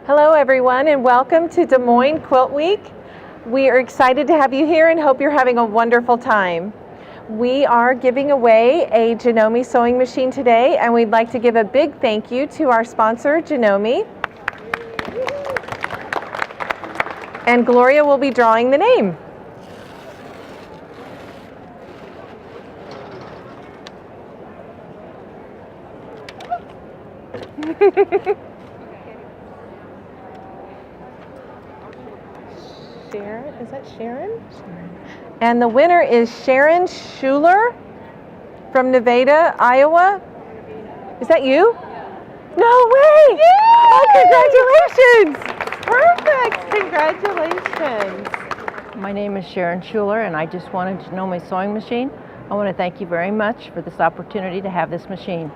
Hello everyone and welcome to Des Moines Quilt Week. We are excited to have you here and hope you're having a wonderful time. We are giving away a Janome sewing machine today, and we'd like to give a big thank you to our sponsor, Janome. And Gloria will be drawing the name. Sharron, is that Sharron? And the winner is Sharron Schuler from Nevada, Iowa. Is that you? No way! Yay! Oh, congratulations! Perfect! Congratulations! My name is Sharron Schuler, and I just wanted to know my sewing machine. I want to thank you very much for this opportunity to have this machine.